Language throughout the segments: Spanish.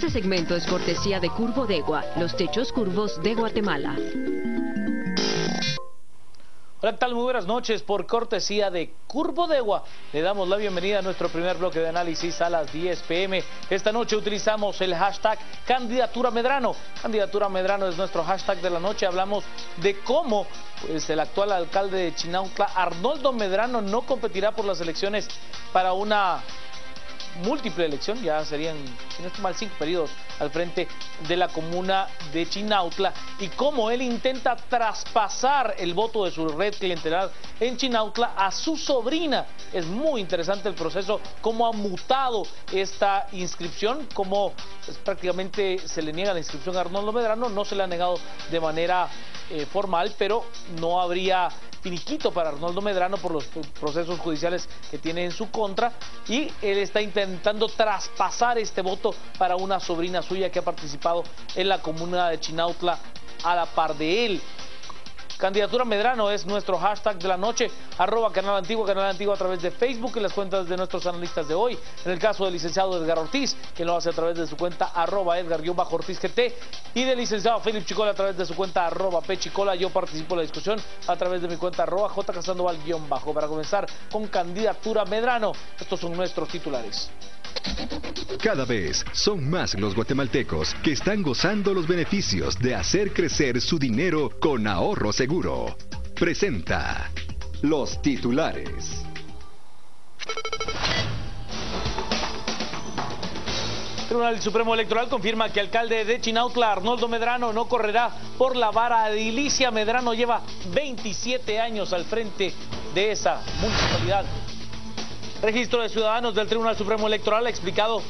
Este segmento es cortesía de Curvodegua, los techos curvos de Guatemala. Hola, ¿qué tal? Muy buenas noches. Por cortesía de Curvodegua, le damos la bienvenida a nuestro primer bloque de análisis a las 10 p.m. Esta noche utilizamos el hashtag Candidatura Medrano. Candidatura Medrano es nuestro hashtag de la noche. Hablamos de cómo el actual alcalde de Chinautla, Arnoldo Medrano, no competirá por las elecciones para una múltiple elección, ya serían, si no estoy mal, 5 periodos al frente de la comuna de Chinautla, y cómo él intenta traspasar el voto de su red clientelar en Chinautla a su sobrina. Es muy interesante el proceso, cómo ha mutado esta inscripción, cómo prácticamente se le niega la inscripción a Arnoldo Medrano. No se le ha negado de manera formal, pero no habría finiquito para Arnoldo Medrano por los procesos judiciales que tiene en su contra, y él está intentando traspasar este voto para una sobrina suya que ha participado en la comuna de Chinautla a la par de él. Candidatura Medrano es nuestro hashtag de la noche, @Canal Antiguo a través de Facebook y las cuentas de nuestros analistas de hoy. En el caso del licenciado Edgar Ortiz, que lo hace a través de su cuenta @Edgar_OrtizGT, y del licenciado Felipe Chicola a través de su cuenta @Pchicola. Yo participo en la discusión a través de mi cuenta @JCasandoval_. Para comenzar con Candidatura Medrano, estos son nuestros titulares. Cada vez son más los guatemaltecos que están gozando los beneficios de hacer crecer su dinero con ahorro seguro. Presenta los titulares. El Tribunal Supremo Electoral confirma que el alcalde de Chinautla, Arnoldo Medrano, no correrá por la vara edilicia. Medrano lleva 27 años al frente de esa municipalidad. Registro de Ciudadanos del Tribunal Supremo Electoral ha explicado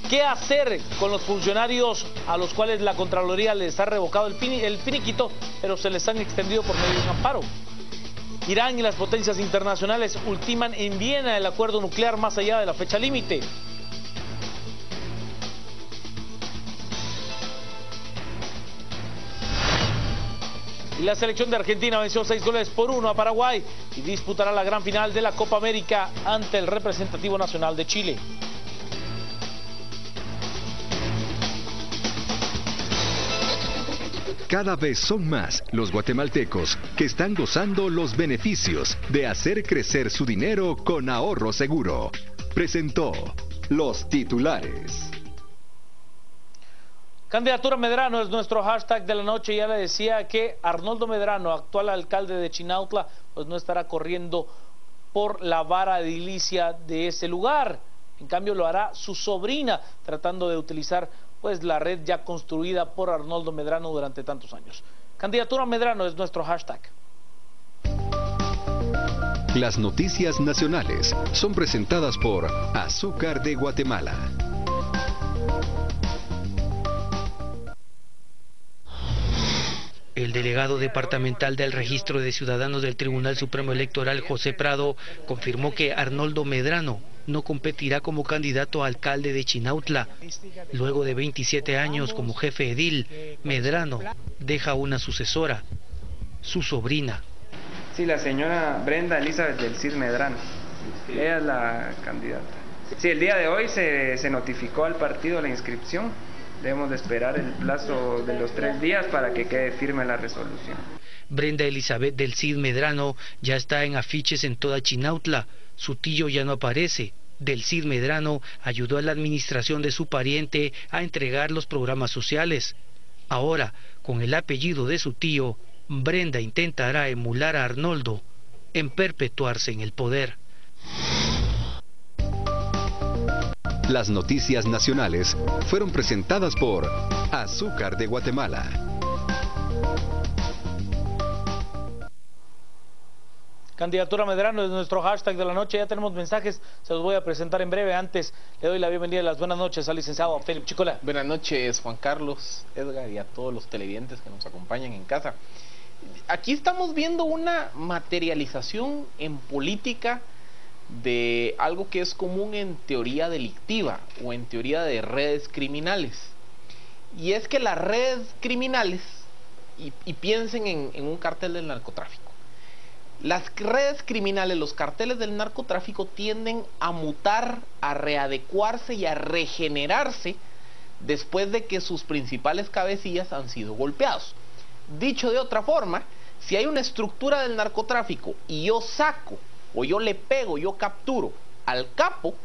qué hacer con los funcionarios a los cuales la Contraloría les ha revocado el finiquito, pero se les han extendido por medio de un amparo. Irán y las potencias internacionales ultiman en Viena el acuerdo nuclear más allá de la fecha límite. Y la selección de Argentina venció 6-1 a Paraguay y disputará la gran final de la Copa América ante el representativo nacional de Chile. Cada vez son más los guatemaltecos que están gozando los beneficios de hacer crecer su dinero con ahorro seguro. Presentó los titulares. Candidatura Medrano es nuestro hashtag de la noche. Ya le decía que Arnoldo Medrano, actual alcalde de Chinautla, pues no estará corriendo por la vara edilicia de ese lugar. En cambio lo hará su sobrina, tratando de utilizar pues la red ya construida por Arnoldo Medrano durante tantos años. Candidatura Medrano es nuestro hashtag. Las noticias nacionales son presentadas por Azúcar de Guatemala. El delegado departamental del Registro de Ciudadanos del Tribunal Supremo Electoral, José Prado, confirmó que Arnoldo Medrano no competirá como candidato a alcalde de Chinautla. Luego de 27 años como jefe edil, Medrano deja una sucesora, su sobrina. Sí, la señora Brenda Elizabeth del Cid Medrano. Ella es la candidata. Sí, el día de hoy se notificó al partido la inscripción. Debemos de esperar el plazo de los 3 días para que quede firme la resolución. Brenda Elizabeth del Cid Medrano ya está en afiches en toda Chinautla. Su tío ya no aparece. Del Cid Medrano ayudó a la administración de su pariente a entregar los programas sociales. Ahora, con el apellido de su tío, Brenda intentará emular a Arnoldo en perpetuarse en el poder. Las noticias nacionales fueron presentadas por Azúcar de Guatemala. Candidatura Medrano es nuestro hashtag de la noche. Ya tenemos mensajes, se los voy a presentar en breve. Antes le doy la bienvenida y las buenas noches al licenciado Felipe Chicola. Buenas noches, Juan Carlos, Edgar y a todos los televidentes que nos acompañan en casa. Aquí estamos viendo una materialización en política de algo que es común en teoría delictiva o en teoría de redes criminales. Y es que las redes criminales, y piensen en un cartel del narcotráfico, las redes criminales, los carteles del narcotráfico tienden a mutar, a readecuarse y a regenerarse después de que sus principales cabecillas han sido golpeados. Dicho de otra forma, si hay una estructura del narcotráfico y yo saco, o yo le pego, yo capturo al capo,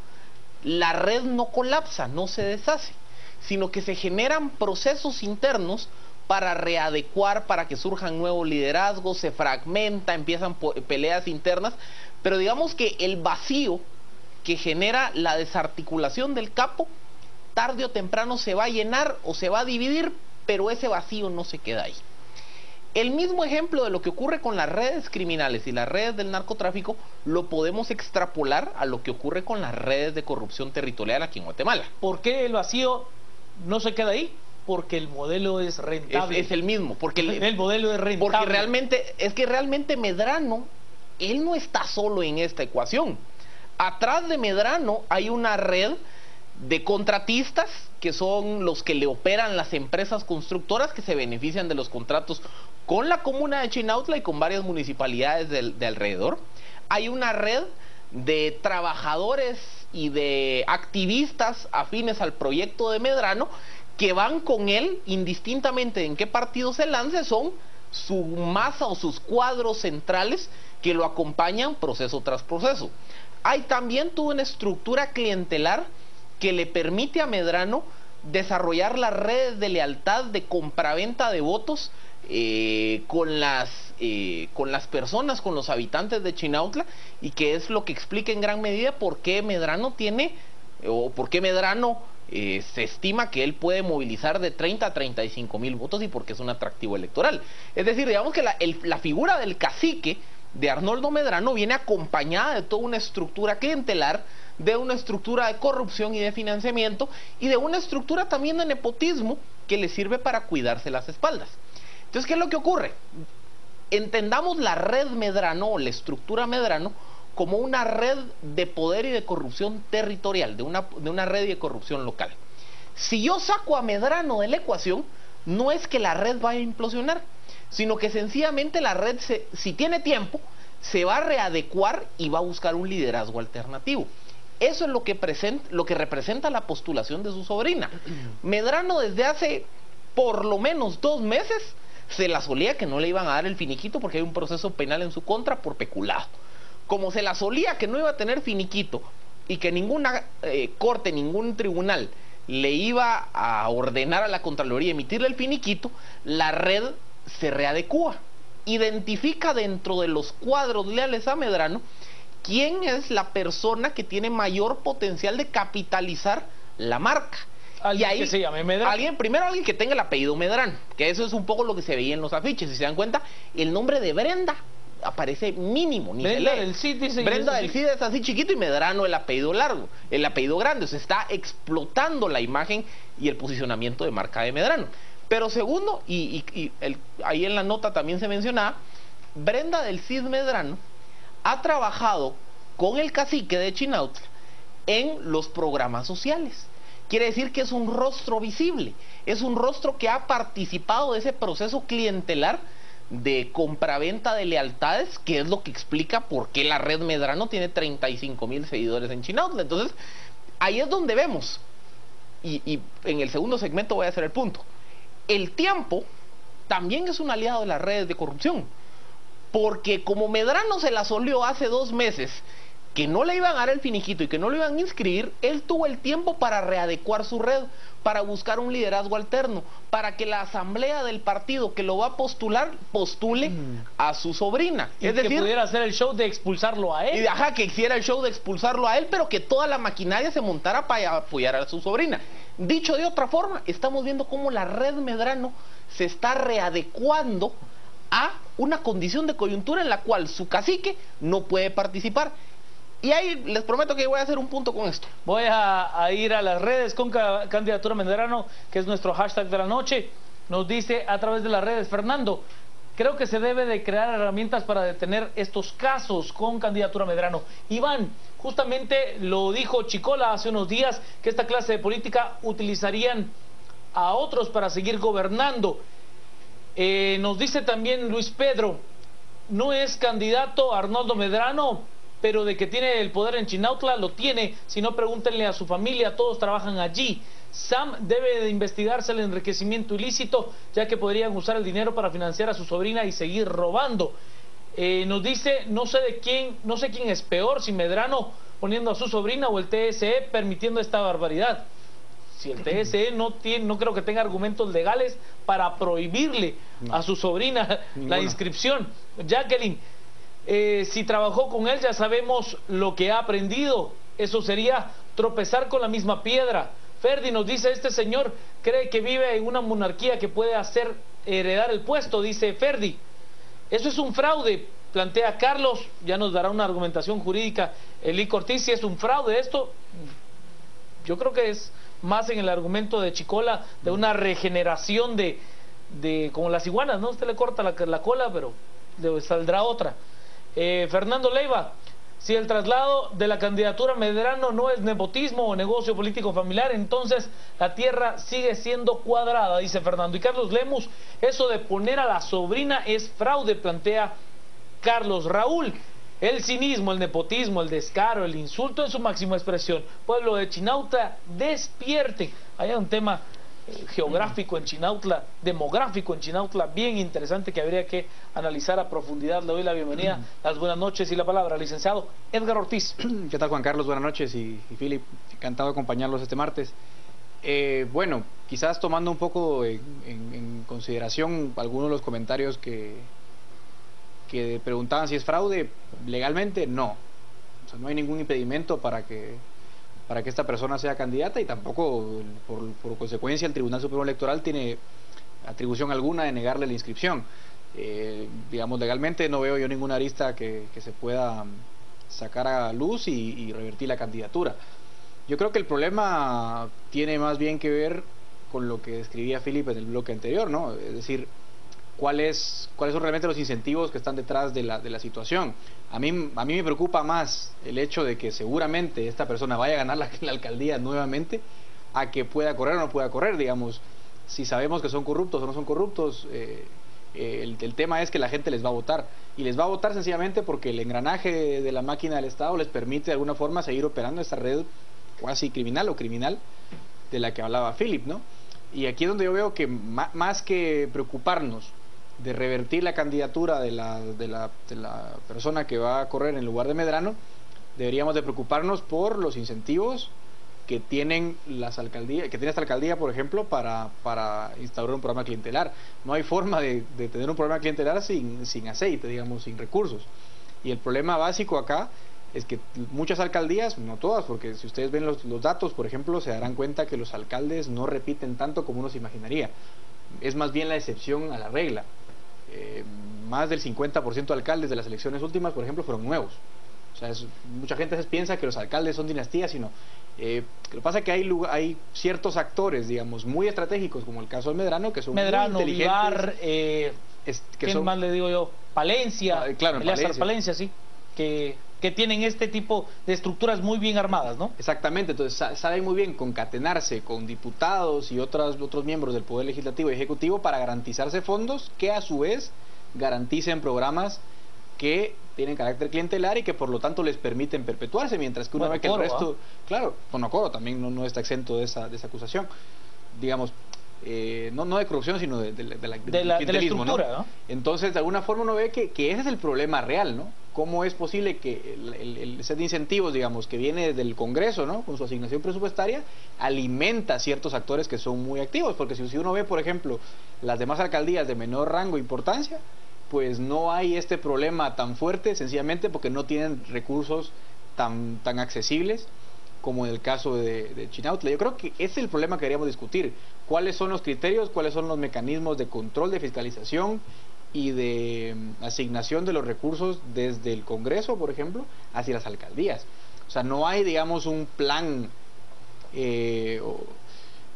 la red no colapsa, no se deshace, sino que se generan procesos internos para readecuar, para que surjan nuevos liderazgos, se fragmenta, empiezan peleas internas, pero digamos que el vacío que genera la desarticulación del capo, tarde o temprano se va a llenar o se va a dividir, pero ese vacío no se queda ahí. El mismo ejemplo de lo que ocurre con las redes criminales y las redes del narcotráfico lo podemos extrapolar a lo que ocurre con las redes de corrupción territorial aquí en Guatemala. ¿Por qué el vacío no se queda ahí? Porque el modelo es rentable. Es el mismo, porque el modelo es rentable. Porque realmente Medrano, él no está solo en esta ecuación. Atrás de Medrano hay una red de contratistas que son los que le operan las empresas constructoras que se benefician de los contratos con la comuna de Chinautla y con varias municipalidades de alrededor. Hay una red de trabajadores y de activistas afines al proyecto de Medrano que van con él indistintamente en qué partido se lance, son su masa o sus cuadros centrales que lo acompañan proceso tras proceso. Hay también toda una estructura clientelar que le permite a Medrano desarrollar las redes de lealtad de compraventa de votos con las personas, con los habitantes de Chinautla, y que es lo que explica en gran medida por qué Medrano se estima que él puede movilizar de 30 a 35 mil votos y porque es un atractivo electoral. Es decir, digamos que la figura del cacique de Arnoldo Medrano viene acompañada de toda una estructura clientelar, de una estructura de corrupción y de financiamiento, y de una estructura también de nepotismo que le sirve para cuidarse las espaldas. Entonces, ¿qué es lo que ocurre? Entendamos la red Medrano o la estructura Medrano como una red de poder y de corrupción territorial, de una red de corrupción local. Si yo saco a Medrano de la ecuación, no es que la red vaya a implosionar, sino que sencillamente la red, si tiene tiempo, se va a readecuar y va a buscar un liderazgo alternativo. Eso es lo que representa la postulación de su sobrina. Medrano desde hace por lo menos 2 meses se la solía que no le iban a dar el finiquito porque hay un proceso penal en su contra por peculado. Como se la solía que no iba a tener finiquito y que ninguna corte, ningún tribunal le iba a ordenar a la Contraloría emitirle el finiquito, la red se readecúa, identifica dentro de los cuadros leales a Medrano quién es la persona que tiene mayor potencial de capitalizar la marca. Alguien que se llame Medrano. Primero alguien que tenga el apellido Medrano, que eso es un poco lo que se veía en los afiches. Si se dan cuenta, el nombre de Brenda aparece mínimo, ni Brenda se lee. del Cid dice Brenda del Cid es así chiquito y Medrano el apellido largo, el apellido grande. Se está explotando la imagen y el posicionamiento de marca de Medrano. Pero segundo, ahí en la nota también se mencionaba, Brenda del Cid Medrano ha trabajado con el cacique de Chinautla en los programas sociales. Quiere decir que es un rostro visible, es un rostro que ha participado de ese proceso clientelar de compraventa de lealtades, que es lo que explica por qué la red Medrano tiene 35,000 seguidores en Chinautla. Entonces, ahí es donde vemos, y en el segundo segmento voy a hacer el punto. El tiempo también es un aliado de las redes de corrupción, porque como Medrano se la solió hace 2 meses que no le iban a dar el finiquito y que no lo iban a inscribir, él tuvo el tiempo para readecuar su red, para buscar un liderazgo alterno, para que la asamblea del partido que lo va a postular, postule a su sobrina. Es decir, que pudiera hacer el show de expulsarlo a él. Que hiciera el show de expulsarlo a él, pero que toda la maquinaria se montara para apoyar a su sobrina. Dicho de otra forma, estamos viendo cómo la red Medrano se está readecuando a una condición de coyuntura en la cual su cacique no puede participar. Y ahí les prometo que voy a hacer un punto con esto. Voy a ir a las redes con candidatura Medrano, que es nuestro hashtag de la noche. Nos dice a través de las redes, Fernando, creo que se debe de crear herramientas para detener estos casos con candidatura Medrano. Iván, justamente lo dijo Chicola hace unos días, que esta clase de política utilizarían a otros para seguir gobernando. Nos dice también Luis Pedro, ¿no es candidato Arnoldo Medrano pero de que tiene el poder en Chinautla, lo tiene. Si no, pregúntenle a su familia, todos trabajan allí. Sam debe de investigarse el enriquecimiento ilícito, ya que podrían usar el dinero para financiar a su sobrina y seguir robando. Nos dice, no sé quién es peor, si Medrano poniendo a su sobrina o el TSE permitiendo esta barbaridad. Si el TSE no creo que tenga argumentos legales para prohibirle a su sobrina la inscripción. Jacqueline, si trabajó con él, ya sabemos lo que ha aprendido. Eso sería tropezar con la misma piedra. Ferdi nos dice, este señor cree que vive en una monarquía que puede hacer heredar el puesto, dice Ferdi. Eso es un fraude, plantea Carlos, ya nos dará una argumentación jurídica Eli Cortiz, si es un fraude esto. Yo creo que es más en el argumento de Chicola, de una regeneración de como las iguanas, ¿no? Usted le corta la cola, pero le saldrá otra. Fernando Leiva, si el traslado de la candidatura Medrano no es nepotismo o negocio político familiar, entonces la tierra sigue siendo cuadrada, dice Fernando. Y Carlos Lemus, eso de poner a la sobrina es fraude, plantea Carlos. Raúl, el cinismo, el nepotismo, el descaro, el insulto en su máxima expresión. Pueblo de Chinautla, despierte. Hay un tema geográfico en Chinautla, demográfico en Chinautla, bien interesante que habría que analizar a profundidad. Le doy la bienvenida, las buenas noches y la palabra al licenciado Edgar Ortiz. ¿Qué tal, Juan Carlos? Buenas noches y Philip, encantado de acompañarlos este martes. Bueno, quizás tomando un poco en consideración algunos de los comentarios que preguntaban si es fraude, legalmente no. O sea, no hay ningún impedimento para que esta persona sea candidata y tampoco por consecuencia el Tribunal Supremo Electoral tiene atribución alguna de negarle la inscripción. Digamos, legalmente no veo yo ninguna arista que se pueda sacar a luz y revertir la candidatura. Yo creo que el problema tiene más bien que ver con lo que describía Philip en el bloque anterior, ¿no? Es decir, cuáles son realmente los incentivos que están detrás de la situación. A mí me preocupa más el hecho de que seguramente esta persona vaya a ganar la alcaldía nuevamente a que pueda correr o no pueda correr. Digamos, si sabemos que son corruptos o no son corruptos, el tema es que la gente les va a votar, y les va a votar sencillamente porque el engranaje de la máquina del Estado les permite de alguna forma seguir operando esta red cuasi criminal o criminal de la que hablaba Philip, ¿no? Y aquí es donde yo veo que más que preocuparnos de revertir la candidatura de la persona que va a correr en lugar de Medrano, deberíamos de preocuparnos por los incentivos que tienen esta alcaldía, por ejemplo, para instaurar un programa clientelar. No hay forma de tener un programa clientelar sin aceite, digamos, sin recursos. Y el problema básico acá es que muchas alcaldías, no todas, porque si ustedes ven los datos, por ejemplo, se darán cuenta que los alcaldes no repiten tanto como uno se imaginaría. Es más bien la excepción a la regla. Más del 50% de alcaldes de las elecciones últimas, por ejemplo, fueron nuevos. O sea, mucha gente piensa que los alcaldes son dinastías, sino lo que pasa es que hay ciertos actores, digamos, muy estratégicos, como el caso de Medrano, que son muy inteligentes. Vivar, ¿quién más le digo yo? Palencia, claro, Palencia, sí, que tienen este tipo de estructuras muy bien armadas, ¿no? Exactamente, entonces saben muy bien concatenarse con diputados y otros miembros del Poder Legislativo y Ejecutivo para garantizarse fondos que a su vez garanticen programas que tienen carácter clientelar y que por lo tanto les permiten perpetuarse, mientras que una vez que el resto, claro, Bonocoro también no está exento de esa acusación, digamos, no de corrupción, sino de la estructura, ¿no? Entonces, de alguna forma uno ve que ese es el problema real, ¿no? ¿Cómo es posible que el set de incentivos, digamos, que viene del Congreso, ¿no?, con su asignación presupuestaria, alimenta a ciertos actores que son muy activos? Porque si uno ve, por ejemplo, las demás alcaldías de menor rango e importancia, pues no hay este problema tan fuerte, sencillamente porque no tienen recursos tan accesibles como en el caso de Chinautla. Yo creo que ese es el problema que queríamos discutir. ¿Cuáles son los criterios, cuáles son los mecanismos de control, de fiscalización y de asignación de los recursos desde el Congreso, por ejemplo, hacia las alcaldías? O sea, no hay, digamos, un plan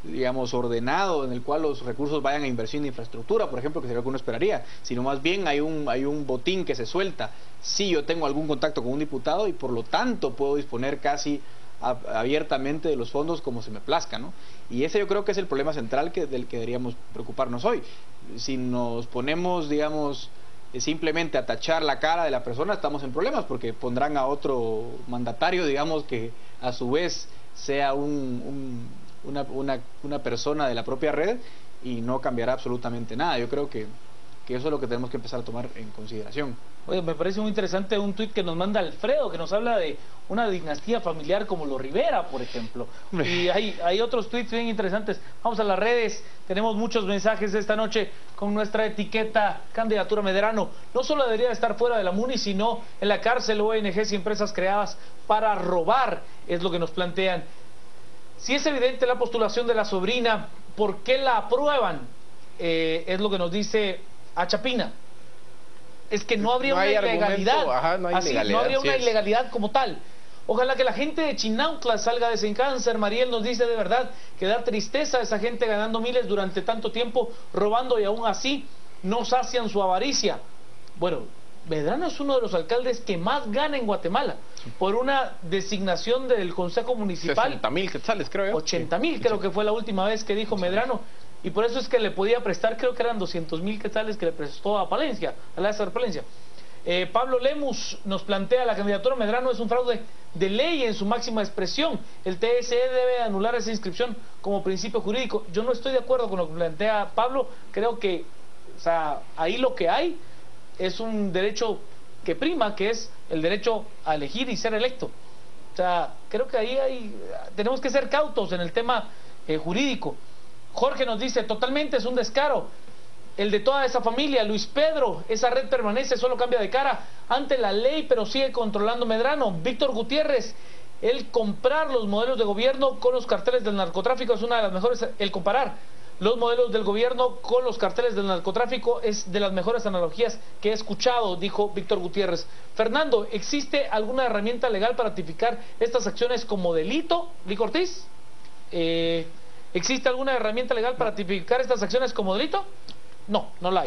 digamos, ordenado en el cual los recursos vayan a inversión de infraestructura, por ejemplo, que sería lo que uno esperaría, sino más bien hay un botín que se suelta. Sí, yo tengo algún contacto con un diputado y por lo tanto puedo disponer casi abiertamente de los fondos como se me plazca, ¿no? Y ese yo creo que es el problema central del que deberíamos preocuparnos hoy. Si nos ponemos, digamos, simplemente a tachar la cara de la persona, estamos en problemas, porque pondrán a otro mandatario, digamos, que a su vez sea una persona de la propia red, y no cambiará absolutamente nada. Yo creo que eso es lo que tenemos que empezar a tomar en consideración. Oye, me parece muy interesante un tuit que nos manda Alfredo, que nos habla de una dinastía familiar como los Rivera, por ejemplo. Y hay otros tuits bien interesantes. Vamos a las redes, tenemos muchos mensajes esta noche con nuestra etiqueta Candidatura Medrano. No solo debería estar fuera de la MUNI, sino en la cárcel, ONGs y empresas creadas para robar, es lo que nos plantean. Si es evidente la postulación de la sobrina, ¿por qué la aprueban? Es lo que nos dice Achapina. Es que no habría una ilegalidad. No habría una ilegalidad como tal. Ojalá que la gente de Chinautla salga de ese cáncer. Mariel nos dice de verdad que da tristeza esa gente ganando miles durante tanto tiempo, robando, y aún así no sacian su avaricia. Bueno, Medrano es uno de los alcaldes que más gana en Guatemala, por una designación del Consejo Municipal. 60,000 quetzales, creo yo. 80,000 creo que fue la última vez que dijo Medrano. Y por eso es que le podía prestar, creo que eran 200,000 quetzales que le prestó a Palencia, a la de Palencia. Pablo Lemus nos plantea: la candidatura Medrano es un fraude de ley en su máxima expresión. El TSE debe anular esa inscripción como principio jurídico. Yo no estoy de acuerdo con lo que plantea Pablo. Creo que, o sea, ahí lo que hay es un derecho que prima, que es el derecho a elegir y ser electo. O sea, creo que ahí tenemos que ser cautos en el tema jurídico. Jorge nos dice: totalmente es un descaro el de toda esa familia. Luis Pedro: esa red permanece, solo cambia de cara ante la ley, pero sigue controlando Medrano. Víctor Gutiérrez: el comprar los modelos de gobierno con los carteles del narcotráfico es una de las mejores. El comparar los modelos del gobierno con los carteles del narcotráfico es de las mejores analogías que he escuchado, dijo Víctor Gutiérrez. Fernando: ¿existe alguna herramienta legal para tipificar estas acciones como delito? Lico Ortiz: ¿existe alguna herramienta legal para tipificar estas acciones como delito? No, no la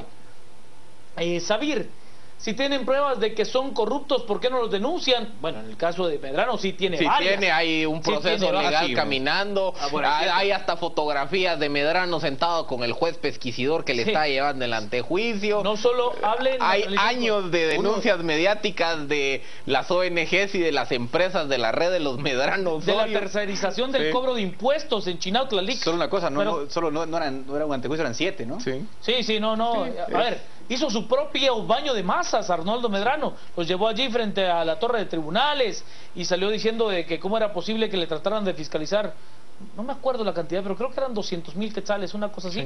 hay. Sabir: si tienen pruebas de que son corruptos, ¿por qué no los denuncian? Bueno, en el caso de Medrano sí tiene varias. Hay un proceso legal caminando. Hay hasta fotografías de Medrano sentado con el juez pesquisidor que le está llevando el antejuicio. No solo hablen... Hay años de denuncias mediáticas de las ONGs y de las empresas de la red de los Medranos. De la tercerización del cobro de impuestos en Chinautla. Solo una cosa, no era un antejuicio, eran 7, ¿no? Sí, a ver, hizo su propio baño de masas Arnoldo Medrano, los llevó allí frente a la torre de tribunales y salió diciendo de que cómo era posible que le trataran de fiscalizar, no me acuerdo la cantidad, pero creo que eran 200,000 quetzales, una cosa así.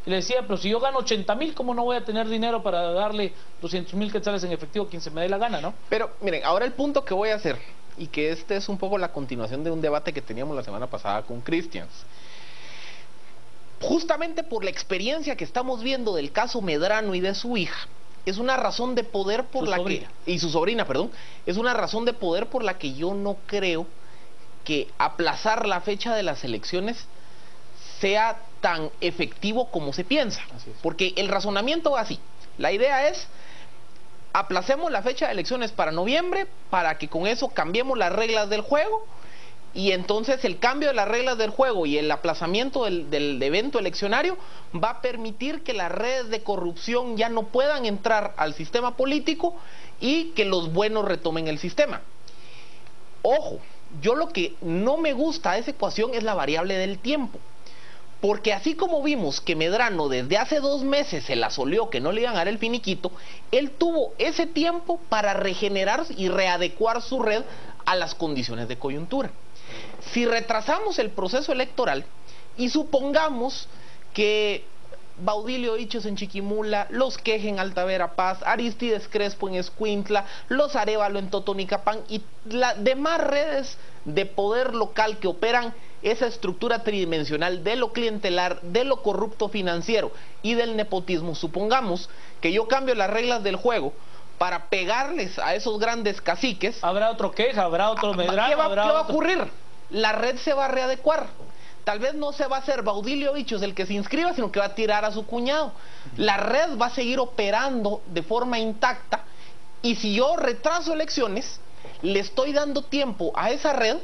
Y le decía: pero si yo gano 80,000, ¿cómo no voy a tener dinero para darle 200,000 quetzales en efectivo a quien se me dé la gana, no? Pero miren, ahora el punto que voy a hacer, y que este es un poco la continuación de un debate que teníamos la semana pasada con Christians. Justamente por la experiencia que estamos viendo del caso Medrano y de su hija, es una razón de poder por la que... Y su sobrina, perdón. Es una razón de poder por la que yo no creo que aplazar la fecha de las elecciones sea tan efectivo como se piensa. Porque el razonamiento va así. La idea es: aplacemos la fecha de elecciones para noviembre, para que con eso cambiemos las reglas del juego. Y entonces el cambio de las reglas del juego y el aplazamiento del evento eleccionario va a permitir que las redes de corrupción ya no puedan entrar al sistema político y que los buenos retomen el sistema. Ojo, yo lo que no me gusta de esa ecuación es la variable del tiempo. Porque así como vimos que Medrano desde hace 2 meses se la soleó que no le iban a dar el finiquito, él tuvo ese tiempo para regenerar y readecuar su red a las condiciones de coyuntura. Si retrasamos el proceso electoral y supongamos que Baudilio Ichos en Chiquimula, los Queje en Alta Verapaz, Aristides Crespo en Escuintla, los Arévalo en Totonicapán y las demás redes de poder local que operan esa estructura tridimensional de lo clientelar, de lo corrupto financiero y del nepotismo. Supongamos que yo cambio las reglas del juego para pegarles a esos grandes caciques. Habrá otro Queja, habrá otro Medrano. ¿Qué va a ocurrir? La red se va a readecuar. Tal vez no se va a hacer Baudilio Ichos el que se inscriba, sino que va a tirar a su cuñado. La red va a seguir operando de forma intacta, y si yo retraso elecciones, le estoy dando tiempo a esa red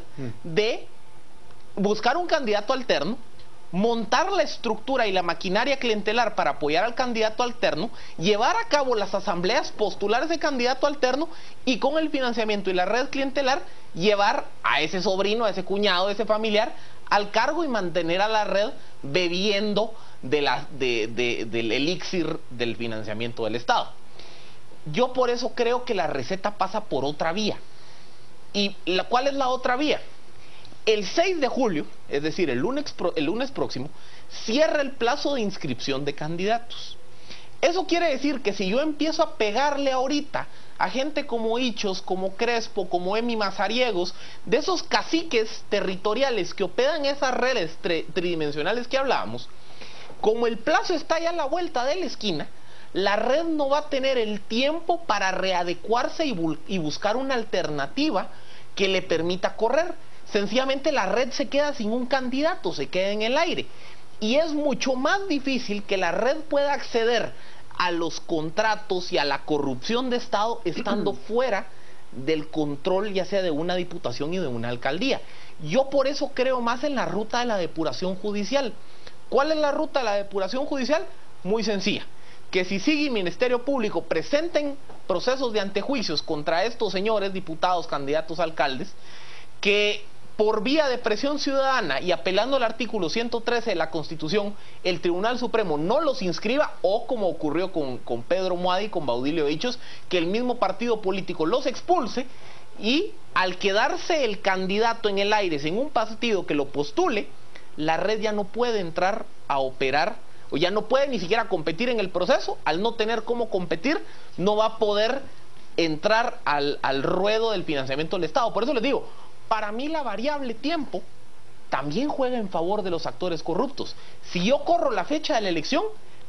de buscar un candidato alterno, montar la estructura y la maquinaria clientelar para apoyar al candidato alterno, llevar a cabo las asambleas postulares de candidato alterno y con el financiamiento y la red clientelar llevar a ese sobrino, a ese cuñado, a ese familiar al cargo y mantener a la red bebiendo del elixir del financiamiento del Estado. Yo por eso creo que la receta pasa por otra vía. ¿Y cuál es la otra vía? El 6 de julio, es decir, el lunes próximo, cierra el plazo de inscripción de candidatos. Eso quiere decir que si yo empiezo a pegarle ahorita a gente como Hichos, como Crespo, como Emi Mazariegos, de esos caciques territoriales que operan esas redes tridimensionales que hablábamos, como el plazo está ya a la vuelta de la esquina, la red no va a tener el tiempo para readecuarse y buscar una alternativa que le permita correr. Sencillamente la red se queda sin un candidato, se queda en el aire. Y es mucho más difícil que la red pueda acceder a los contratos y a la corrupción de Estado estando fuera del control ya sea de una diputación y de una alcaldía. Yo por eso creo más en la ruta de la depuración judicial. ¿Cuál es la ruta de la depuración judicial? Muy sencilla. Que si sigue el Ministerio Público presenten procesos de antejuicios contra estos señores diputados, candidatos, alcaldes, que por vía de presión ciudadana y apelando al artículo 113 de la Constitución, el Tribunal Supremo no los inscriba, o como ocurrió con Pedro Muadi y con Baudilio Hichos, que el mismo partido político los expulse, y al quedarse el candidato en el aire sin un partido que lo postule, la red ya no puede entrar a operar, o ya no puede ni siquiera competir en el proceso. Al no tener cómo competir, no va a poder entrar al ruedo del financiamiento del Estado. Por eso les digo, para mí la variable tiempo también juega en favor de los actores corruptos. Si yo corro la fecha de la elección,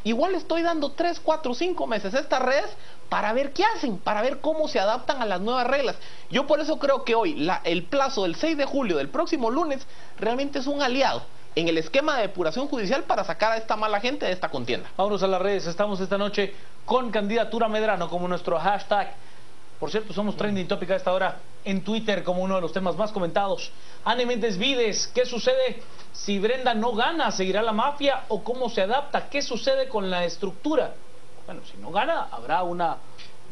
igual estoy dando 3, 4, 5 meses a estas redes para ver qué hacen, para ver cómo se adaptan a las nuevas reglas. Yo por eso creo que hoy el plazo del 6 de julio del próximo lunes realmente es un aliado en el esquema de depuración judicial para sacar a esta mala gente de esta contienda. Vámonos a las redes. Estamos esta noche con Candidatura Medrano como nuestro hashtag. Por cierto, somos trending topic a esta hora en Twitter como uno de los temas más comentados. Anne Méndez Vides, ¿qué sucede si Brenda no gana? ¿Seguirá la mafia o cómo se adapta? ¿Qué sucede con la estructura? Bueno, si no gana, habrá una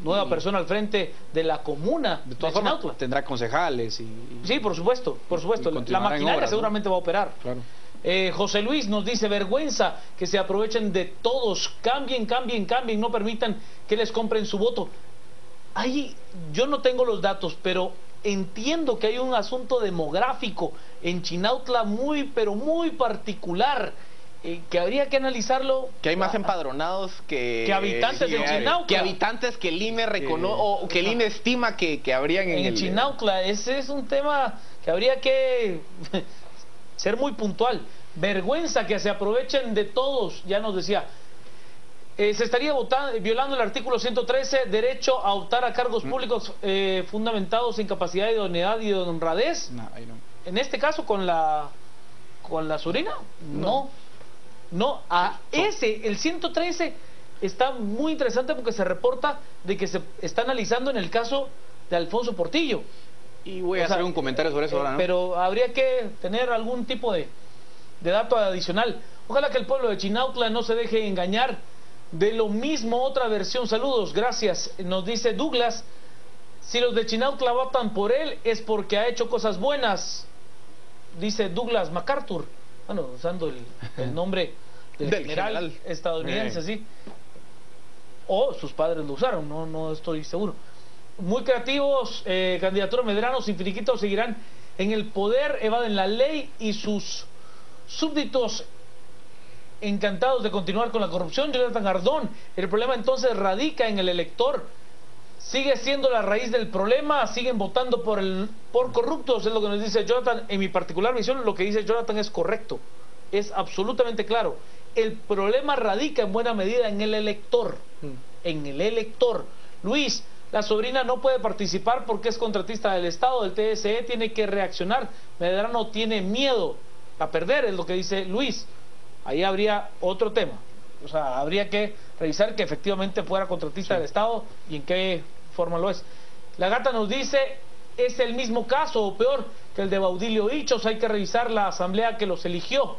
nueva persona al frente de la comuna. De todas formas, tendrá concejales sí, por supuesto, por supuesto. La maquinaria obras, seguramente va a operar. Claro. José Luis nos dice, vergüenza que se aprovechen de todos, cambien, no permitan que les compren su voto. Ahí yo no tengo los datos, pero entiendo que hay un asunto demográfico en Chinautla pero muy particular, que habría que analizarlo. Que hay más empadronados que habitantes en Chinautla. Que habitantes que el INE reconoce, o que el INE estima que habrían en Chinautla. Ese es un tema que habría que ser muy puntual. Vergüenza que se aprovechen de todos, ya nos decía. Se estaría violando el artículo 113, derecho a optar a cargos públicos fundamentados en capacidad, idoneidad y honradez. No, ahí no. En este caso con la sobrina, no. El 113 está muy interesante porque se reporta de que se está analizando en el caso de Alfonso Portillo. Y voy a hacer un comentario sobre eso ahora, ¿no? Pero habría que tener algún tipo de dato adicional. Ojalá que el pueblo de Chinautla no se deje engañar de lo mismo, otra versión. Saludos, gracias. Nos dice Douglas, si los de Chinautla votan por él es porque ha hecho cosas buenas, dice Douglas MacArthur, bueno, usando el nombre del general estadounidense, sí. O sus padres lo usaron, no estoy seguro. Muy creativos, Candidatura Medrano, sin finiquitos, seguirán en el poder, evaden la ley y sus súbditos encantados de continuar con la corrupción. Jonathan Ardón, el problema entonces radica en el elector. Sigue siendo la raíz del problema, siguen votando por corruptos, es lo que nos dice Jonathan. En mi particular visión, lo que dice Jonathan es correcto, es absolutamente claro. El problema radica en buena medida en el elector, en el elector. Luis, la sobrina no puede participar porque es contratista del Estado, del TSE, tiene que reaccionar. Medrano tiene miedo a perder, es lo que dice Luis. Ahí habría otro tema, o sea, habría que revisar que efectivamente fuera contratista del Estado y en qué forma lo es. La Gata nos dice, es el mismo caso o peor que el de Baudilio Hichos, hay que revisar la asamblea que los eligió.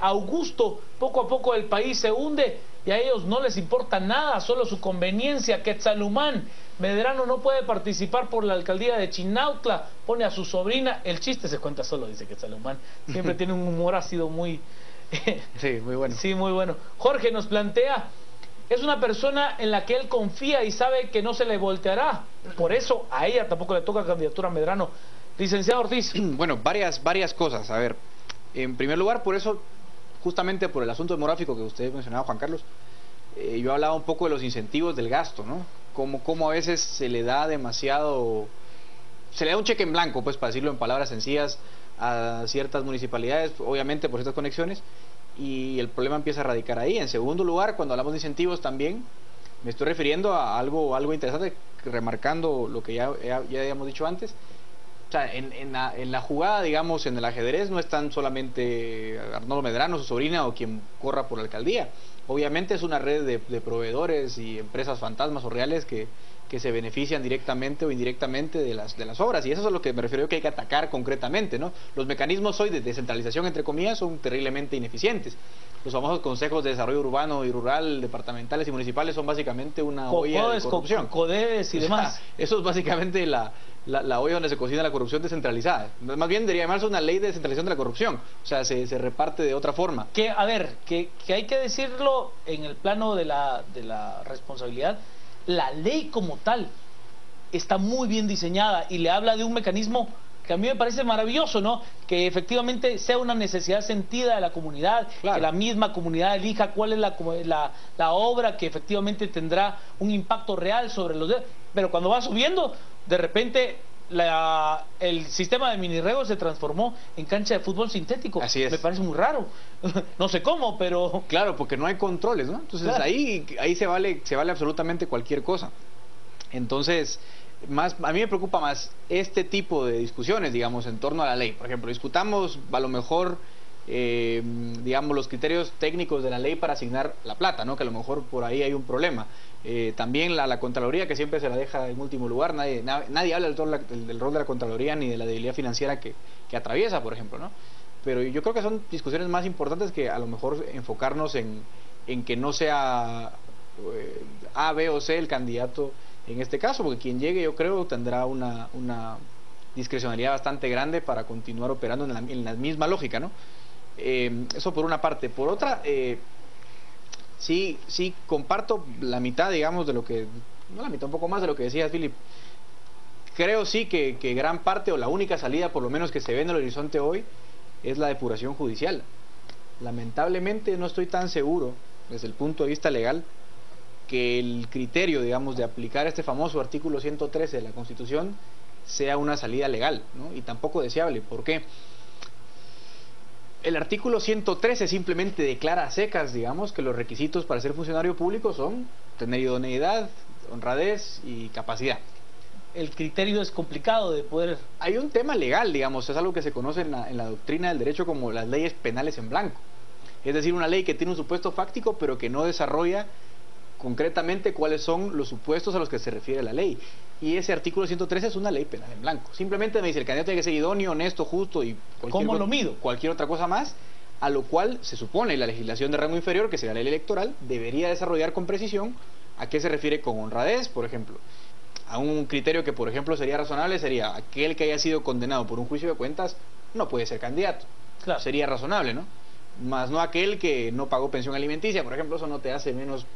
Augusto. Poco a poco el país se hunde y a ellos no les importa nada, solo su conveniencia. Quetzalumán, Medrano no puede participar por la alcaldía de Chinautla, pone a su sobrina, el chiste se cuenta solo, dice Quetzalumán. Siempre tiene un humor ácido muy... sí, muy bueno. Sí, muy bueno. Jorge nos plantea, es una persona en la que él confía y sabe que no se le volteará. Por eso a ella tampoco le toca candidatura a Medrano. Licenciado Ortiz. Bueno, varias cosas. A ver, en primer lugar, por eso, justamente por el asunto demográfico que usted mencionaba, Juan Carlos, yo hablaba un poco de los incentivos del gasto, ¿no? Como a veces se le da demasiado... Se le da un cheque en blanco, pues, para decirlo en palabras sencillas, a ciertas municipalidades, obviamente por ciertas conexiones, y el problema empieza a radicar ahí. En segundo lugar, cuando hablamos de incentivos también, me estoy refiriendo a algo interesante, remarcando lo que ya habíamos dicho antes. O sea, en la jugada, digamos, en el ajedrez no están solamente Arnoldo Medrano, su sobrina o quien corra por la alcaldía. Obviamente es una red de proveedores y empresas fantasmas o reales que se benefician directamente o indirectamente de las obras, y eso es a lo que me refiero yo, que hay que atacar concretamente, ¿no? Los mecanismos hoy de descentralización, entre comillas, son terriblemente ineficientes. Los famosos consejos de desarrollo urbano y rural, departamentales y municipales, son básicamente una olla de corrupción. Codedes y demás. Eso es básicamente la olla donde se cocina la corrupción descentralizada. Más bien debería llamarse una ley de descentralización de la corrupción. O sea, se reparte de otra forma. Que, a ver, que hay que decirlo en el plano de la responsabilidad. La ley como tal está muy bien diseñada y le habla de un mecanismo que a mí me parece maravilloso, ¿no? Que efectivamente sea una necesidad sentida de la comunidad, claro, que la misma comunidad elija cuál es la obra que efectivamente tendrá un impacto real sobre los demás. Pero cuando va subiendo, de repente el sistema de minirriego se transformó en cancha de fútbol sintético. Así es. Me parece muy raro. No sé cómo, pero... Claro, porque no hay controles, ¿no? Entonces claro, ahí se vale absolutamente cualquier cosa. Entonces, a mí me preocupa más este tipo de discusiones, digamos, en torno a la ley. Por ejemplo, discutamos a lo mejor, digamos, los criterios técnicos de la ley para asignar la plata, ¿no? Que a lo mejor por ahí hay un problema. También la Contraloría, que siempre se la deja en último lugar. Nadie habla del rol de la Contraloría ni de la debilidad financiera que atraviesa, por ejemplo, ¿no? Pero yo creo que son discusiones más importantes que a lo mejor enfocarnos en que no sea A, B o C el candidato en este caso, porque quien llegue, yo creo, tendrá una discrecionalidad bastante grande para continuar operando en la misma lógica, ¿no? Eso por una parte. Por otra, sí comparto la mitad, digamos, de lo que... No la mitad, un poco más de lo que decía Philip. Creo sí que gran parte, o la única salida, por lo menos que se ve en el horizonte hoy, es la depuración judicial. Lamentablemente no estoy tan seguro, desde el punto de vista legal, que el criterio, digamos, de aplicar este famoso artículo 113 de la Constitución sea una salida legal, ¿no? Y tampoco deseable. ¿Por qué? El artículo 113 simplemente declara a secas, digamos, que los requisitos para ser funcionario público son tener idoneidad, honradez y capacidad. El criterio es complicado de poder... Hay un tema legal, digamos, es algo que se conoce en la doctrina del derecho como las leyes penales en blanco. Es decir, una ley que tiene un supuesto fáctico pero que no desarrolla concretamente cuáles son los supuestos a los que se refiere la ley. Y ese artículo 113 es una ley penal en blanco. Simplemente me dice, el candidato tiene que ser idóneo, honesto, justo y ¿cómo lo mido? Cualquier otra cosa más, a lo cual se supone la legislación de rango inferior, que sería la ley electoral, debería desarrollar con precisión a qué se refiere con honradez, por ejemplo. A un criterio que, por ejemplo, sería razonable, sería aquel que haya sido condenado por un juicio de cuentas no puede ser candidato. Claro. Sería razonable, ¿no? Más no aquel que no pagó pensión alimenticia, por ejemplo, eso no te hace menos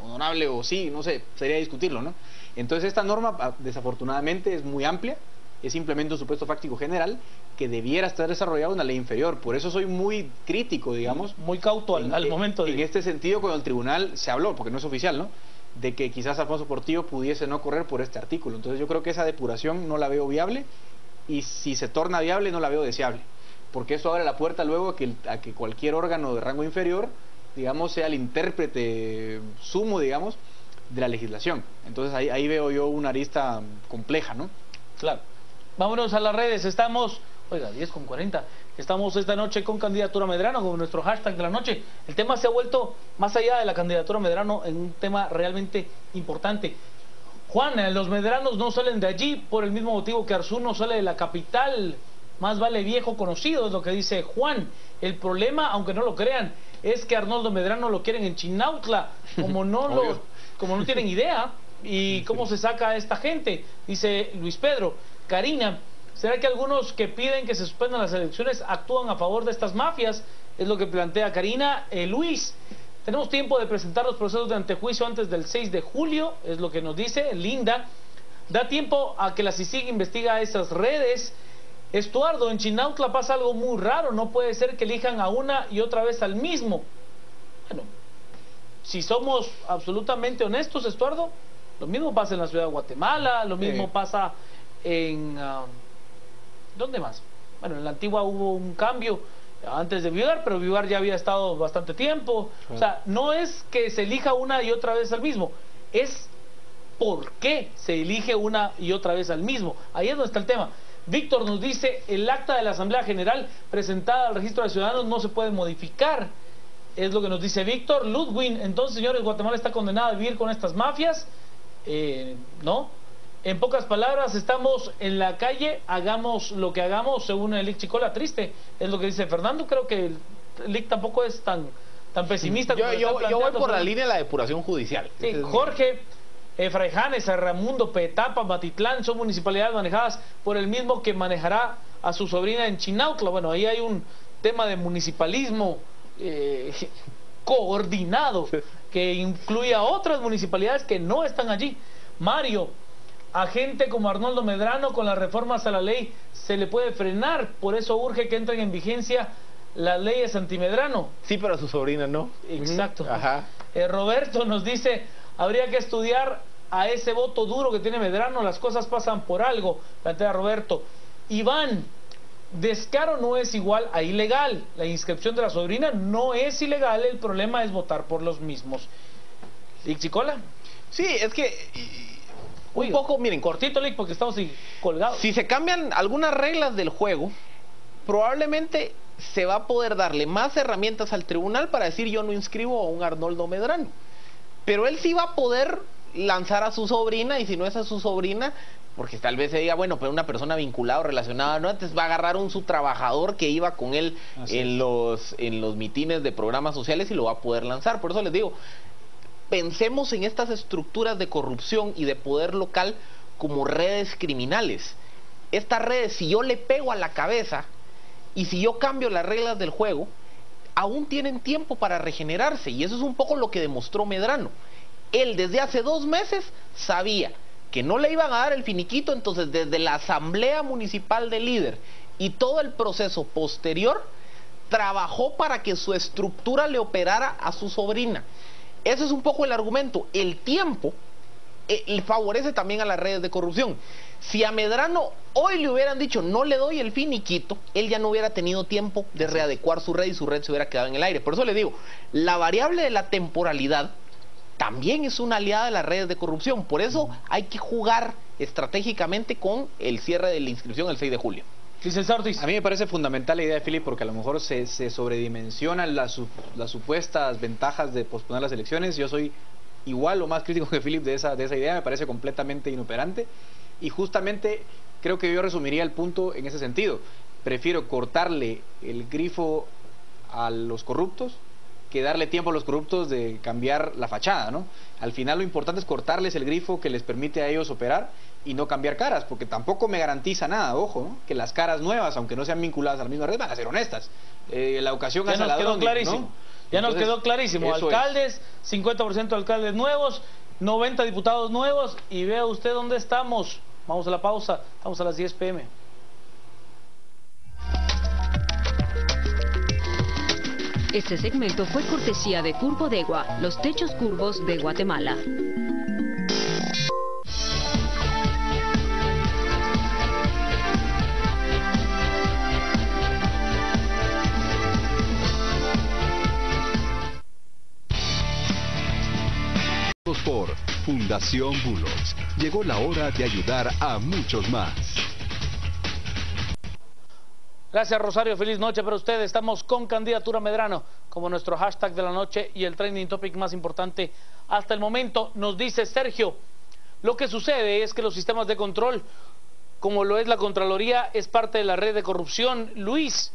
honorable, o sí, no sé, sería discutirlo, ¿no? Entonces esta norma, desafortunadamente, es muy amplia, es simplemente un supuesto fáctico general que debiera estar desarrollado en una ley inferior. Por eso soy muy crítico, digamos. Muy cauto al momento de... En este sentido, cuando el tribunal se habló, porque no es oficial, ¿no?, de que quizás Alfonso Portillo pudiese no correr por este artículo. Entonces yo creo que esa depuración no la veo viable, y si se torna viable no la veo deseable, porque eso abre la puerta luego a que cualquier órgano de rango inferior, digamos, sea el intérprete sumo, digamos, de la legislación. Entonces ahí veo yo una arista compleja, ¿no? Claro. Vámonos a las redes. Estamos, 10:40. Estamos esta noche con candidatura Medrano, con nuestro hashtag de la noche. El tema se ha vuelto, más allá de la candidatura Medrano, en un tema realmente importante. Juan, los medranos no salen de allí por el mismo motivo que Arzú no sale de la capital. más vale viejo conocido, es lo que dice Juan. El problema, aunque no lo crean, es que Arnoldo Medrano lo quieren en Chinautla, como no tienen idea. ¿Y cómo se saca a esta gente? Dice Luis Pedro. Karina, ¿será que algunos que piden que se suspendan las elecciones actúan a favor de estas mafias? Es lo que plantea Karina. Luis, tenemos tiempo de presentar los procesos de antejuicio antes del 6 de julio, es lo que nos dice. Linda, da tiempo a que la CICIG investiga esas redes. Estuardo, en Chinautla pasa algo muy raro, no puede ser que elijan a una y otra vez al mismo. Bueno, si somos absolutamente honestos, Estuardo, lo mismo pasa en la ciudad de Guatemala, lo mismo pasa en... ¿dónde más? Bueno, en la Antigua hubo un cambio antes de Vivar, pero Vivar ya había estado bastante tiempo. O sea, no es que se elija una y otra vez al mismo, es por qué se elige una y otra vez al mismo. Ahí es donde está el tema. Víctor nos dice, el acta de la Asamblea General presentada al Registro de Ciudadanos no se puede modificar. Es lo que nos dice Víctor. Ludwin, entonces, señores, Guatemala está condenada a vivir con estas mafias. No. En pocas palabras, estamos en la calle, hagamos lo que hagamos, según el Lic Chicola. Triste, es lo que dice Fernando. Creo que el Lic tampoco es tan pesimista. Yo voy por la línea de la depuración judicial. Sí, Jorge, Fraijanes, Sarramundo, Petapa, Matitlán son municipalidades manejadas por el mismo que manejará a su sobrina en Chinautla. Bueno, ahí hay un tema de municipalismo coordinado que incluye a otras municipalidades que no están allí. Mario, a gente como Arnoldo Medrano, con las reformas a la ley se le puede frenar, por eso urge que entren en vigencia las leyes antimedrano. Sí, pero a su sobrina no. Exacto. Ajá. Roberto nos dice, habría que estudiar a ese voto duro que tiene Medrano, las cosas pasan por algo, plantea Roberto. Iván, descaro no es igual a ilegal, la inscripción de la sobrina no es ilegal, el problema es votar por los mismos. ¿Lic Chicola? Sí, es que... un poco, miren, cortito, Lic, porque estamos colgados. Si se cambian algunas reglas del juego, probablemente se va a poder darle más herramientas al tribunal para decir yo no inscribo a un Arnoldo Medrano. Pero él sí va a poder lanzar a su sobrina, y si no es a su sobrina, porque tal vez se diga, bueno, pero una persona vinculada o relacionada, ¿no? Entonces va a agarrar a un su trabajador que iba con él en los mitines de programas sociales y lo va a poder lanzar. Por eso les digo, pensemos en estas estructuras de corrupción y de poder local como redes criminales. Estas redes, si yo le pego a la cabeza y si yo cambio las reglas del juego, aún tienen tiempo para regenerarse, y eso es un poco lo que demostró Medrano. Él desde hace 2 meses sabía que no le iban a dar el finiquito, entonces desde la asamblea municipal del líder y todo el proceso posterior, trabajó para que su estructura le operara a su sobrina. Ese es un poco el argumento. El tiempo favorece también a las redes de corrupción. Si a Medrano hoy le hubieran dicho no le doy el finiquito, él ya no hubiera tenido tiempo de readecuar su red y su red se hubiera quedado en el aire. Por eso le digo, la variable de la temporalidad también es una aliada de las redes de corrupción. Por eso hay que jugar estratégicamente con el cierre de la inscripción el 6 de julio. A mí me parece fundamental la idea de Philip, porque a lo mejor se sobredimensionan las supuestas ventajas de posponer las elecciones. Yo soy igual o más crítico que Philip de esa idea, me parece completamente inoperante, y justamente creo que yo resumiría el punto en ese sentido. Prefiero cortarle el grifo a los corruptos que darle tiempo a los corruptos de cambiar la fachada, ¿no? Al final lo importante es cortarles el grifo que les permite a ellos operar y no cambiar caras, porque tampoco me garantiza nada, ojo, ¿no? Que las caras nuevas, aunque no sean vinculadas a la misma red, van a ser honestas. La ocasión ya nos quedó clarísimo, ¿no? Ya nos quedó clarísimo. Alcaldes, 50% de alcaldes nuevos, 90 diputados nuevos, y vea usted dónde estamos. Vamos a la pausa, estamos a las 10 p.m. Este segmento fue cortesía de Curvo Degua, los techos curvos de Guatemala. Por Fundación Bullocks. Llegó la hora de ayudar a muchos más. Gracias, Rosario, feliz noche para ustedes. Estamos con Candidatura Medrano como nuestro hashtag de la noche y el trending topic más importante hasta el momento. Nos dice Sergio, lo que sucede es que los sistemas de control como lo es la Contraloría, es parte de la red de corrupción. Luis,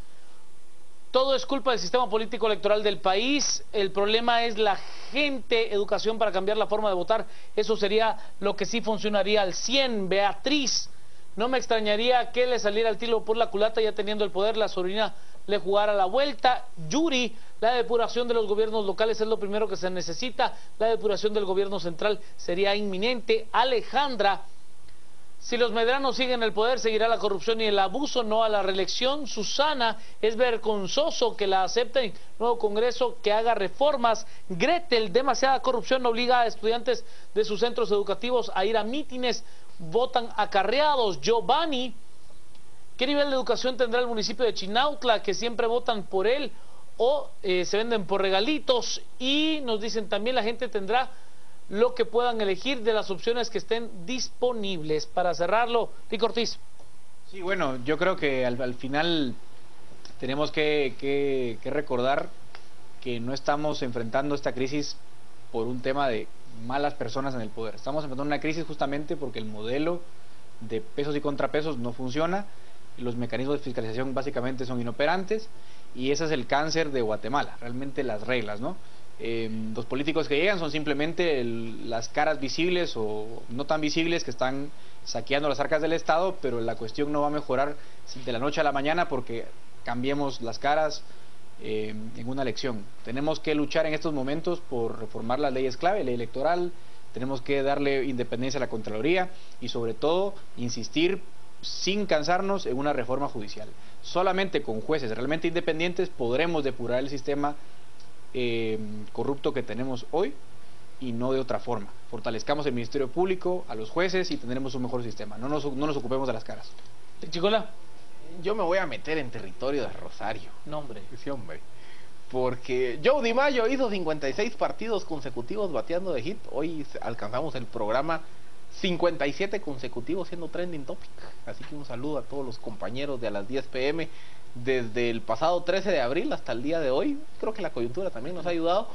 todo es culpa del sistema político electoral del país, el problema es la gente, educación para cambiar la forma de votar, eso sería lo que sí funcionaría al 100. Beatriz, no me extrañaría que le saliera el tiro por la culata ya teniendo el poder, la sobrina le jugara la vuelta. Yuri, la depuración de los gobiernos locales es lo primero que se necesita, la depuración del gobierno central sería inminente. Alejandra, si los medranos siguen el poder, seguirá la corrupción y el abuso, no a la reelección. Susana, es vergonzoso que la acepten, nuevo Congreso que haga reformas. Gretel, demasiada corrupción obliga a estudiantes de sus centros educativos a ir a mítines, votan acarreados. Giovanni, ¿qué nivel de educación tendrá el municipio de Chinautla, que siempre votan por él o se venden por regalitos? Y nos dicen también la gente tendrá lo que puedan elegir de las opciones que estén disponibles. Para cerrarlo, Rico Ortiz. Sí, bueno, yo creo que al final tenemos que recordar que no estamos enfrentando esta crisis por un tema de malas personas en el poder. Estamos enfrentando una crisis justamente porque el modelo de pesos y contrapesos no funciona, los mecanismos de fiscalización básicamente son inoperantes y ese es el cáncer de Guatemala, realmente las reglas, ¿no? Los políticos que llegan son simplemente las caras visibles o no tan visibles que están saqueando las arcas del Estado, pero la cuestión no va a mejorar de la noche a la mañana porque cambiemos las caras en una elección. Tenemos que luchar en estos momentos por reformar las leyes clave, ley electoral, tenemos que darle independencia a la Contraloría y sobre todo insistir sin cansarnos en una reforma judicial. Solamente con jueces realmente independientes podremos depurar el sistema corrupto que tenemos hoy y no de otra forma. Fortalezcamos el Ministerio Público, a los jueces y tendremos un mejor sistema. No nos ocupemos de las caras. Chicola. Yo me voy a meter en territorio de Rosario. No, hombre. Sí, hombre. Porque Joe DiMaggio hizo 56 partidos consecutivos bateando de hit. Hoy alcanzamos el programa 57 consecutivos siendo trending topic. Así que un saludo a todos los compañeros de a las 10 p.m. desde el pasado 13 de abril hasta el día de hoy. Creo que la coyuntura también nos ha ayudado,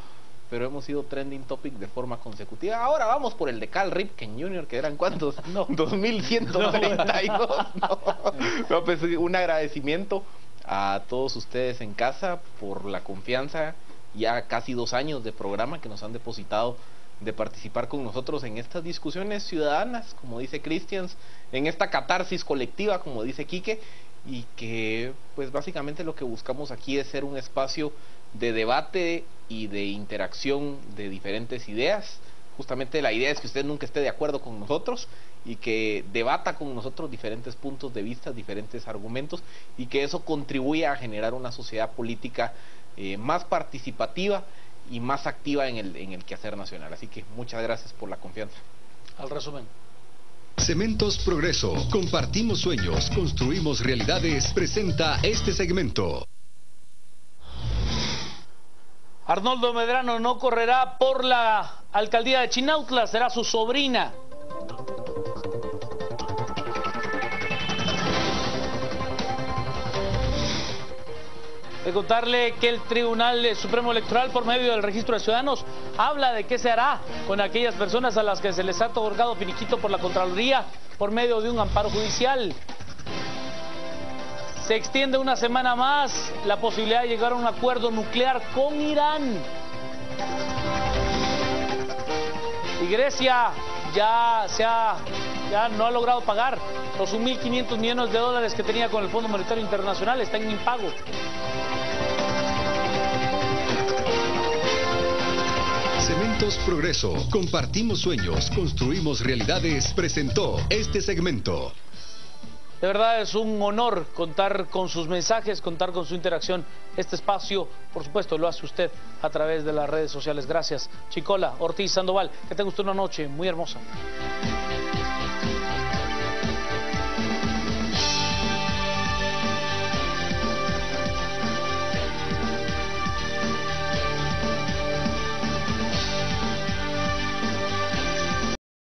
pero hemos sido trending topic de forma consecutiva. Ahora vamos por el de Cal Ripken Jr., que eran ¿cuántos? No, 2132. No, pues un agradecimiento a todos ustedes en casa por la confianza, ya casi 2 años de programa que nos han depositado de participar con nosotros en estas discusiones ciudadanas, como dice Christians, en esta catarsis colectiva, como dice Quique, y que pues básicamente lo que buscamos aquí es ser un espacio de debate y de interacción de diferentes ideas. Justamente la idea es que usted nunca esté de acuerdo con nosotros y que debata con nosotros diferentes puntos de vista, diferentes argumentos, y que eso contribuya a generar una sociedad política más participativa y más activa en el quehacer nacional. Así que muchas gracias por la confianza. Al resumen. Cementos Progreso. Compartimos sueños, construimos realidades. Presenta este segmento. Arnoldo Medrano no correrá por la alcaldía de Chinautla, será su sobrina. De contarle que el Tribunal Supremo Electoral, por medio del Registro de Ciudadanos, habla de qué se hará con aquellas personas a las que se les ha otorgado finiquito por la Contraloría por medio de un amparo judicial. Se extiende una semana más la posibilidad de llegar a un acuerdo nuclear con Irán. Y Grecia ya no ha logrado pagar los 1.500 millones de dólares que tenía con el Fondo Monetario Internacional, está en impago. Cementos Progreso. Compartimos sueños, construimos realidades. Presentó este segmento. De verdad es un honor contar con sus mensajes, contar con su interacción. Este espacio, por supuesto, lo hace usted a través de las redes sociales. Gracias, Chicola, Ortiz, Sandoval. Que tenga usted una noche muy hermosa.